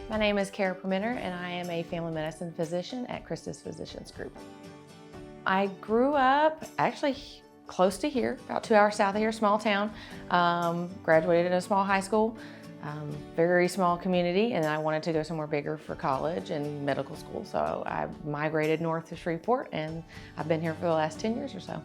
My name is Cara Permenter, and I am a family medicine physician at CHRISTUS Physicians Group. I grew up actually close to here, about 2 hours south of here, small town. Graduated in a small high school, very small community, and I wanted to go somewhere bigger for college and medical school. So I migrated north to Shreveport, and I've been here for the last 10 years or so.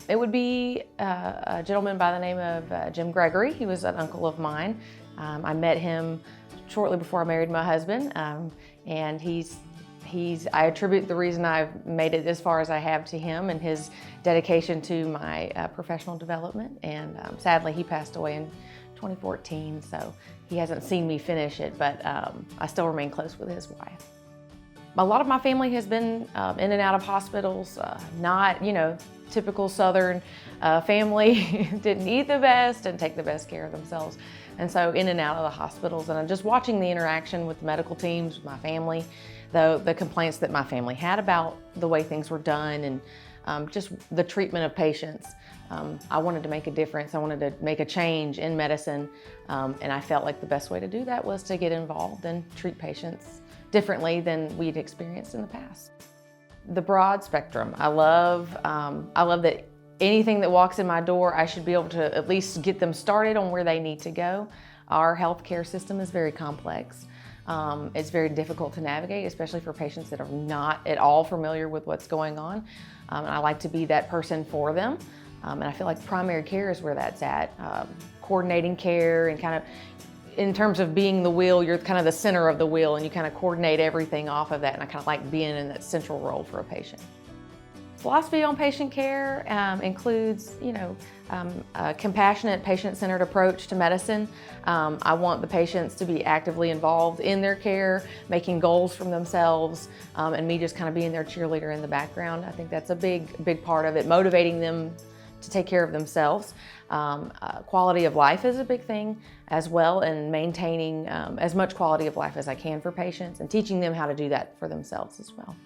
It would be a gentleman by the name of Jim Gregory. He was an uncle of mine. I met him shortly before I married my husband, and I attribute the reason I've made it as far as I have to him and his dedication to my professional development. And sadly, he passed away in 2014, so he hasn't seen me finish it, but I still remain close with his wife. A lot of my family has been in and out of hospitals, not, typical Southern family, didn't eat the best and take the best care of themselves. And so in and out of the hospitals, and I'm just watching the interaction with the medical teams, with my family, the complaints that my family had about the way things were done and just the treatment of patients. I wanted to make a difference. I wanted to make a change in medicine, and I felt like the best way to do that was to get involved and treat patients differently than we'd experienced in the past. The broad spectrum. I love that anything that walks in my door, I should be able to at least get them started on where they need to go. Our healthcare system is very complex. It's very difficult to navigate, especially for patients that are not at all familiar with what's going on. And I like to be that person for them. And I feel like primary care is where that's at. Coordinating care and kind of, in terms of being the wheel, you're kind of the center of the wheel and you kind of coordinate everything off of that, and I kind of like being in that central role for a patient. Philosophy on patient care includes, a compassionate, patient-centered approach to medicine. I want the patients to be actively involved in their care, making goals for themselves, and me just kind of being their cheerleader in the background. I think that's a big part of it, motivating them to take care of themselves. Quality of life is a big thing as well, and maintaining as much quality of life as I can for patients and teaching them how to do that for themselves as well.